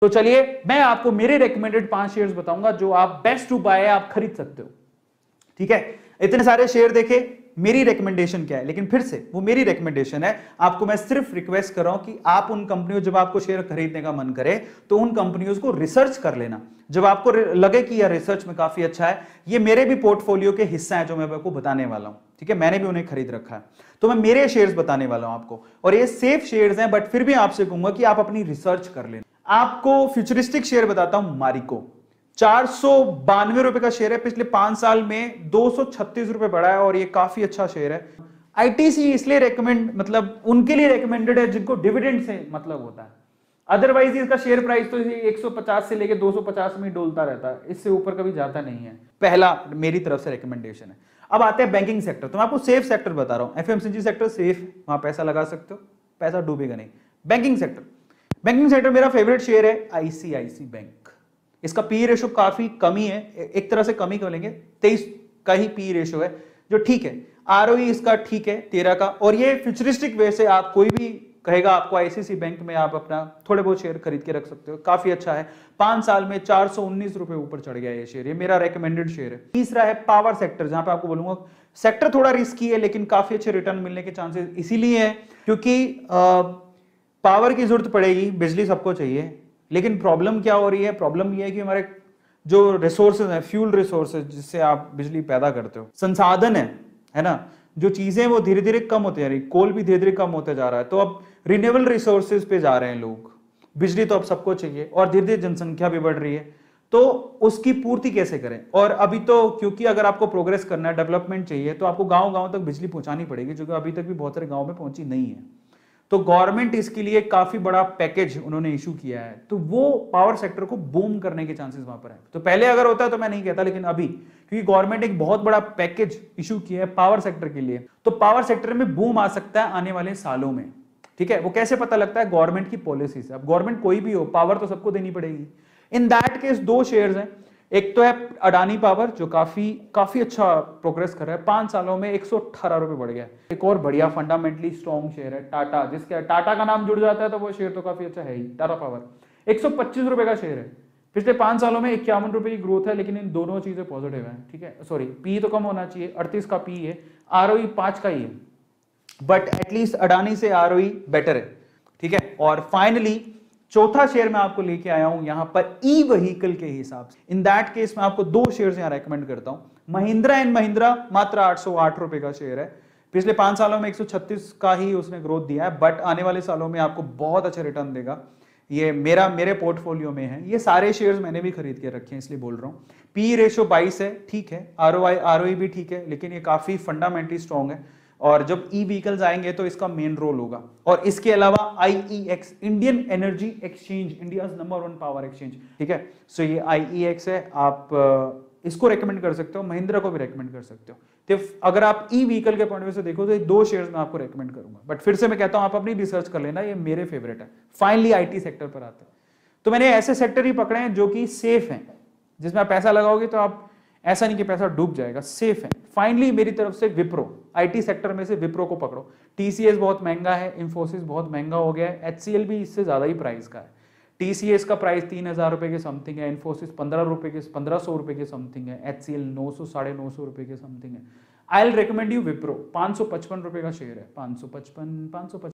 तो चलिए मैं आपको मेरे रेकमेंडेड 5 शेयर्स बताऊंगा जो आप बेस्ट टू बाय आप खरीद सकते हो। ठीक है, इतने सारे शेयर देखे, मेरी रिकमेंडेशन क्या है, लेकिन फिर से वो मेरी रिकमेंडेशन है, आपको मैं सिर्फ रिक्वेस्ट कर रहा हूं कि आप उन कंपनियों, जब आपको शेयर खरीदने का मन करे तो उन कंपनियों को रिसर्च कर लेना। जब आपको लगे कि यह रिसर्च में काफी अच्छा है, ये मेरे भी पोर्टफोलियो के हिस्सा है जो मैं आपको बताने वाला हूं। ठीक है, मैंने भी उन्हें खरीद रखा है, तो मैं मेरे शेयर्स बताने वाला हूं आपको, और ये सेफ शेयर्स हैं, बट फिर भी आपसे कहूंगा कि आप अपनी रिसर्च कर लेना। आपको फ्यूचरिस्टिक शेयर बताता हूं, मारिको 492 रुपए का शेयर है, पिछले 5 साल में 236 रुपए बढ़ा है, और ये काफी अच्छा शेयर है। आईटीसी इसलिए रेकमेंड, मतलब उनके लिए रेकमेंडेड है जिनको डिविडेंड से मतलब होता है, अदरवाइज इसका शेयर प्राइस तो 150 से लेके 250 में डोलता रहता है, इससे ऊपर कभी जाता नहीं है। पहला मेरी तरफ से रिकमेंडेशन है। अब आते हैं बैंकिंग सेक्टर, तो मैं आपको सेफ सेक्टर बता रहा हूं, एफएमसीजी सेक्टर सेफ, वहां पैसा लगा सकते हो, पैसा डूबेगा नहीं। बैंकिंग सेक्टर मेरा फेवरेट शेयर है आईसीआईसी बैंक। इसका पी रेशो काफी कमी है, एक तरह से कमी कर लेंगे, 23 का ही पी रेशो है, जो ठीक है। आरओई इसका ठीक है 13 का, और ये फ्यूचरिस्टिक वे से आप कोई भी कहेगा आपको आईसीआईसी बैंक में आप अपना थोड़े बहुत शेयर खरीद के रख सकते हो, काफी अच्छा है। 5 साल में 419 रुपए ऊपर चढ़ गया ये शेयर, ये मेरा रेकमेंडेड शेयर है। तीसरा है पावर सेक्टर, जहां पे आपको बोलूंगा सेक्टर थोड़ा रिस्की है, लेकिन काफी अच्छे रिटर्न मिलने के चांसेस इसीलिए है क्योंकि पावर की जरूरत पड़ेगी, बिजली सबको चाहिए, लेकिन प्रॉब्लम क्या हो रही है, प्रॉब्लम ये है कि हमारे जो रिसोर्सेज हैं, फ्यूल रिसोर्सेज जिससे आप बिजली पैदा करते हो, संसाधन है ना, जो चीजें वो धीरे धीरे कम होती जा रही, कोल भी धीरे धीरे कम होते जा रहा है, तो अब रिन्यूएबल रिसोर्सेज पे जा रहे हैं लोग। बिजली तो अब सबको चाहिए, और धीरे धीरे जनसंख्या भी बढ़ रही है, तो उसकी पूर्ति कैसे करें। और अभी तो क्योंकि अगर आपको प्रोग्रेस करना है, डेवलपमेंट चाहिए, तो आपको गांव गांव तक बिजली पहुंचानी पड़ेगी, जो कि अभी तक भी बहुत सारे गांव में पहुंची नहीं है। तो गवर्नमेंट इसके लिए काफी बड़ा पैकेज उन्होंने इशू किया है, तो वो पावर सेक्टर को बूम करने के चांसेस वहां पर है। तो पहले अगर होता तो मैं नहीं कहता, लेकिन अभी क्योंकि गवर्नमेंट एक बहुत बड़ा पैकेज इशू किया है पावर सेक्टर के लिए, तो पावर सेक्टर में बूम आ सकता है आने वाले सालों में। ठीक है, वो कैसे पता लगता है, गवर्नमेंट की पॉलिसी से। अब गवर्नमेंट कोई भी हो, पावर तो सबको देनी पड़ेगी। इन दैट केस 2 शेयर्स हैं, एक तो है अडानी पावर जो काफी अच्छा प्रोग्रेस कर रहा है, 5 सालों में 118 रुपए बढ़ गया। एक और बढ़िया फंडामेंटली स्ट्रॉन्ग शेयर है टाटा, जिसके टाटा का नाम जुड़ जाता है तो वो शेयर तो काफी अच्छा है ही। टाटा पावर 125 रुपए का शेयर है, पिछले 5 सालों में 51 रुपए की ग्रोथ है, लेकिन इन दोनों चीजें पॉजिटिव है। ठीक है, सॉरी पी तो कम होना चाहिए, 38 का पी है, आरओई 5 का ही है, बट एटलीस्ट अडानी से आरओई बेटर है। ठीक है, और फाइनली चौथा शेयर मैं आपको लेके आया हूं यहां पर ई व्हीकल के हिसाब से। इन दैट केस मैं आपको 2 शेयर्स यहां रेकमेंड करता हूं। महिंद्रा एंड महिंद्रा मात्र 808 रुपए का शेयर है, पिछले 5 सालों में 136 का ही उसने ग्रोथ दिया है, बट आने वाले सालों में आपको बहुत अच्छा रिटर्न देगा। ये मेरे पोर्टफोलियो में है, ये सारे शेयर्स मैंने भी खरीद के रखे हैं, इसलिए बोल रहा हूं। पी रेशो 22 है, ठीक है, आरओई भी ठीक है, लेकिन ये काफी फंडामेंटली स्ट्रॉन्ग है, और जब ई व्हीकल्स आएंगे तो इसका मेन रोल होगा। और इसके अलावा IEX, Indian energy exchange, India number 1 power exchange. ठीक है, सो ये आईईएक्स है, आप इसको रेकमेंड कर सकते हो, महिंद्रा को भी रेकमेंड कर सकते हो। तो अगर आप ई व्हीकल के पॉइंट ऑफ व्यू से देखो तो ये 2 शेयर्स मैं आपको रेकमेंड करूंगा, बट फिर से मैं कहता हूं आप अपनी रिसर्च कर लेना, ये मेरे फेवरेट है। फाइनली आईटी सेक्टर पर आते हैं, तो मैंने ऐसे सेक्टर ही पकड़े हैं जो कि सेफ हैं, जिसमें आप पैसा लगाओगे तो आप ऐसा नहीं कि पैसा डूब जाएगा, सेफ है। फाइनली मेरी तरफ से विप्रो, आईटी सेक्टर में से विप्रो को पकड़ो। टीसीएस बहुत महंगा है, इंफोसिस बहुत महंगा हो गया है, एचसीएल भी इससे ज्यादा ही प्राइस का है। टीसीएस का प्राइस 3000 रुपए के समथिंग है, इंफोसिस 1500 रुपए के समथिंग है, एचसीएल 900 950 रुपए के समथिंग है। I will recommend you Wipro, 555 रुपए का शेयर है, 555